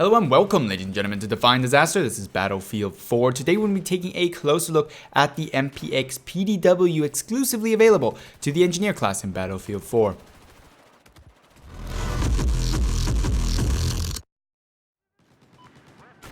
Hello and welcome, ladies and gentlemen, to Define Disaster. This is Battlefield 4. Today we're going to be taking a closer look at the MPX PDW exclusively available to the Engineer class in Battlefield 4.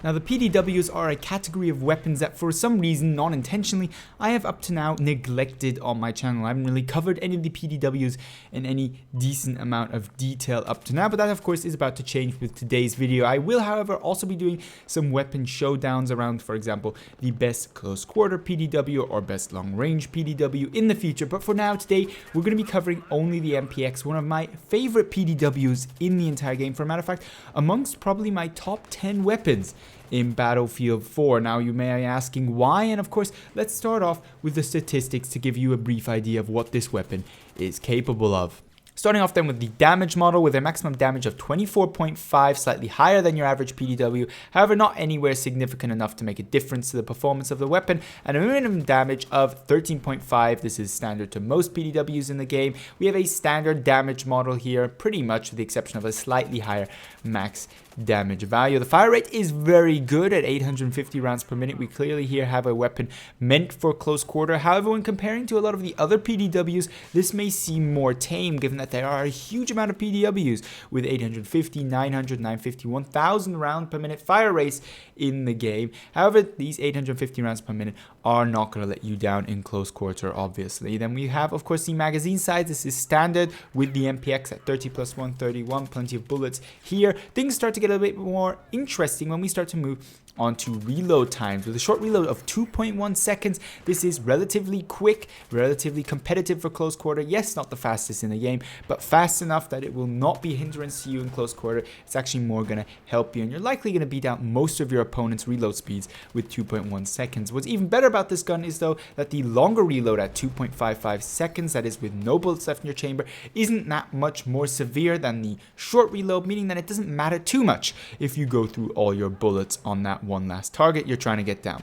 Now, the PDWs are a category of weapons that for some reason, not intentionally, I have up to now neglected on my channel. I haven't really covered any of the PDWs in any decent amount of detail up to now, but that of course is about to change with today's video. I will, however, also be doing some weapon showdowns around, for example, the best close quarter PDW or best long range PDW in the future. But for now, today, we're going to be covering only the MPX, one of my favorite PDWs in the entire game. For a matter of fact, amongst probably my top 10 weapons in Battlefield 4. Now, you may be asking why, and of course, let's start off with the statistics to give you a brief idea of what this weapon is capable of. Starting off then with the damage model with a maximum damage of 24.5, slightly higher than your average PDW, however not anywhere significant enough to make a difference to the performance of the weapon, and a minimum damage of 13.5, this is standard to most PDWs in the game. We have a standard damage model here, pretty much with the exception of a slightly higher max damage value. The fire rate is very good at 850 rounds per minute. We clearly here have a weapon meant for close quarter. However, when comparing to a lot of the other PDWs, this may seem more tame given that there are a huge amount of PDWs with 850, 900, 950, 1000 round per minute fire rates in the game. However, these 850 rounds per minute are not going to let you down in close quarter, obviously. Then we have, of course, the magazine size. This is standard with the MPX at 30 plus 131, plenty of bullets here. Things start to get a little bit more interesting when we start to move onto reload times. With a short reload of 2.1 seconds, this is relatively quick, relatively competitive for close quarter. Yes, not the fastest in the game, but fast enough that it will not be a hindrance to you in close quarter. It's actually more going to help you, and you're likely going to beat out most of your opponent's reload speeds with 2.1 seconds. What's even better about this gun is, though, that the longer reload at 2.55 seconds, that is with no bullets left in your chamber, isn't that much more severe than the short reload, meaning that it doesn't matter too much if you go through all your bullets on that one last target you're trying to get down.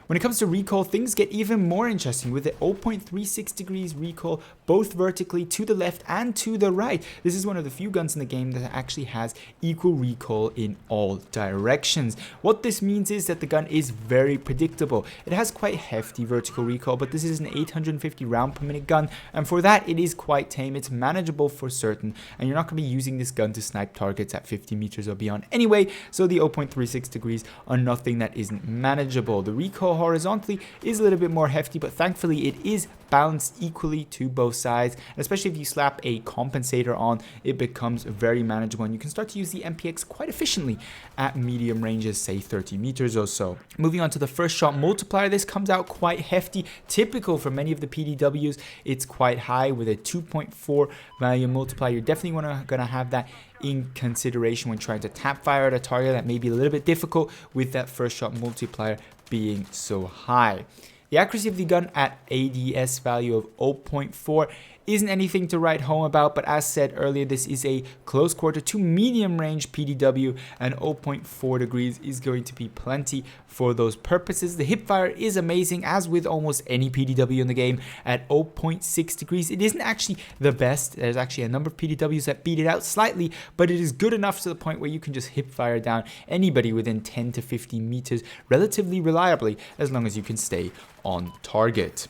When it comes to recoil, things get even more interesting with the 0.36 degrees recoil, both vertically to the left and to the right. This is one of the few guns in the game that actually has equal recoil in all directions. What this means is that the gun is very predictable. It has quite hefty vertical recoil, but this is an 850 round per minute gun, and for that it is quite tame. It's manageable for certain, and you're not going to be using this gun to snipe targets at 50 meters or beyond anyway, so the 0.36 degrees are nothing that isn't manageable. The recoil horizontally is a little bit more hefty, but thankfully it is balanced equally to both sides, and especially if you slap a compensator on, it becomes very manageable, and you can start to use the MPX quite efficiently at medium ranges, say 30 meters or so. Moving on to the first shot multiplier, this comes out quite hefty, typical for many of the PDWs. It's quite high with a 2.4 value multiplier. You're definitely going to have that in consideration when trying to tap fire at a target. That may be a little bit difficult with that first shot multiplier being so high. The accuracy of the gun at ADS value of 0.4 isn't anything to write home about, but as said earlier, this is a close quarter to medium range PDW, and 0.4 degrees is going to be plenty for those purposes. The hipfire is amazing, as with almost any PDW in the game, at 0.6 degrees. It isn't actually the best. There's actually a number of PDWs that beat it out slightly, but it is good enough to the point where you can just hipfire down anybody within 10 to 15 meters relatively reliably, as long as you can stay on target.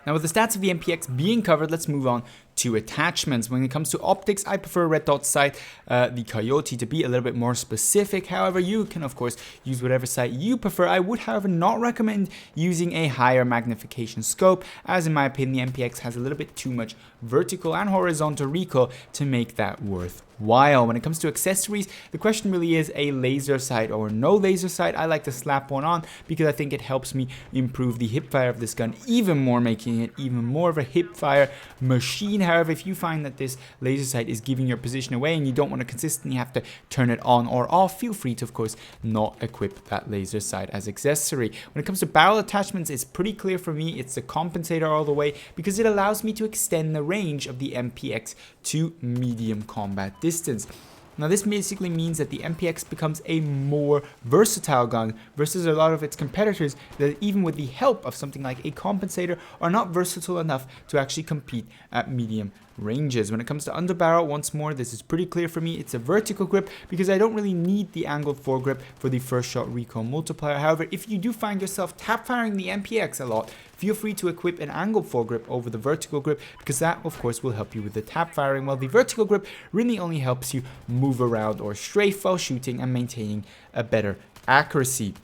Now, with the stats of the MPX being covered, let's move on to attachments. When it comes to optics, I prefer red dot sight, the Coyote, to be a little bit more specific. However, you can of course use whatever sight you prefer. I would, however, not recommend using a higher magnification scope, as in my opinion the MPX has a little bit too much vertical and horizontal recoil to make that worthwhile. When it comes to accessories, the question really is a laser sight or no laser sight. I like to slap one on because I think it helps me improve the hipfire of this gun even more, making it even more of a hipfire machine. However, if you find that this laser sight is giving your position away and you don't want to consistently have to turn it on or off, feel free to, of course, not equip that laser sight as accessory. When it comes to barrel attachments, it's pretty clear for me. It's the compensator all the way because it allows me to extend the range of the MPX to medium combat distance. Now, this basically means that the MPX becomes a more versatile gun versus a lot of its competitors that, even with the help of something like a compensator, are not versatile enough to actually compete at medium ranges. When it comes to underbarrel, once more, this is pretty clear for me. It's a vertical grip because I don't really need the angled foregrip for the first shot recoil multiplier. However, if you do find yourself tap firing the MPX a lot, feel free to equip an angled foregrip over the vertical grip, because that of course will help you with the tap firing, while the vertical grip really only helps you move around or strafe while shooting and maintaining a better accuracy.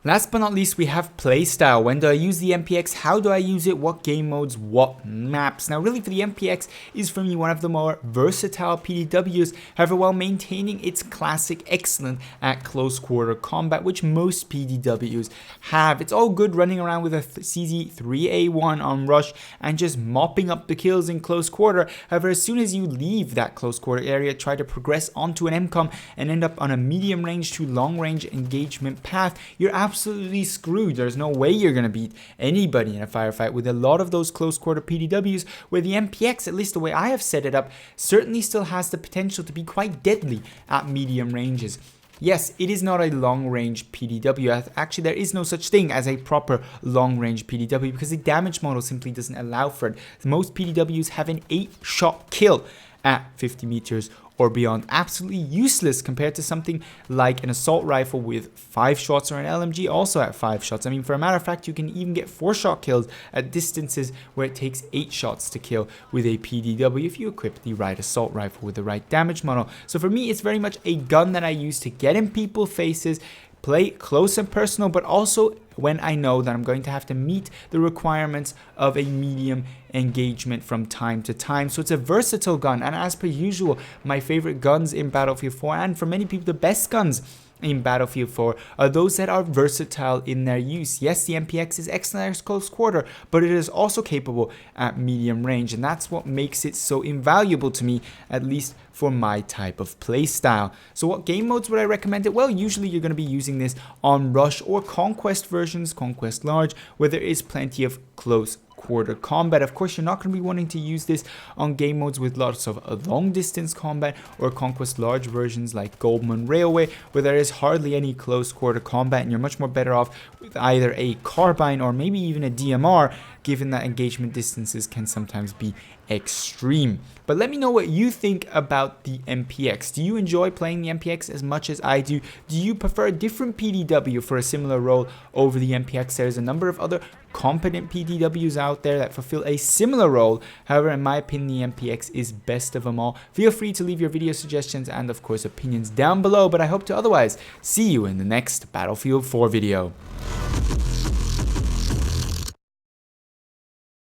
Last but not least, we have playstyle. When do I use the MPX? How do I use it? What game modes? What maps? Now, really, for the MPX is for me one of the more versatile PDWs. However, while maintaining its classic excellence at close quarter combat, which most PDWs have. It's all good running around with a CZ3A1 on rush and just mopping up the kills in close quarter. However, as soon as you leave that close quarter area, try to progress onto an MCOM and end up on a medium range to long range engagement path, you're absolutely screwed. There's no way you're going to beat anybody in a firefight with a lot of those close quarter PDWs, where the MPX, at least the way I have set it up, certainly still has the potential to be quite deadly at medium ranges. Yes, it is not a long-range PDW. Actually, there is no such thing as a proper long-range PDW because the damage model simply doesn't allow for it. Most PDWs have an 8-shot kill at 50 meters or beyond. Absolutely useless compared to something like an assault rifle with 5 shots or an LMG also at 5 shots. I mean, for a matter of fact, you can even get 4-shot kills at distances where it takes 8 shots to kill with a PDW if you equip the right assault rifle with the right damage model. So for me, it's very much a gun that I use to get in people's faces, play close and personal, but also when I know that I'm going to have to meet the requirements of a medium engagement from time to time. So it's a versatile gun, and as per usual, my favorite guns in Battlefield 4, and for many people the best guns in Battlefield 4, are those that are versatile in their use. Yes, the MPX is excellent at close quarter, but it is also capable at medium range, and that's what makes it so invaluable to me, at least for my type of play style. So what game modes would I recommend it? Well, usually you're going to be using this on Rush or Conquest versions, Conquest Large, where there is plenty of close quarter combat. Of course, you're not going to be wanting to use this on game modes with lots of long distance combat or Conquest Large versions like Goldman Railway, where there is hardly any close quarter combat, and you're much more better off with either a carbine or maybe even a DMR, given that engagement distances can sometimes be extreme. But let me know what you think about the MPX. Do you enjoy playing the MPX as much as I do? Do you prefer a different PDW for a similar role over the MPX? There's a number of other competent PDWs out there that fulfill a similar role. However, in my opinion, the MPX is best of them all. Feel free to leave your video suggestions and of course opinions down below, but I hope to otherwise see you in the next Battlefield 4 video.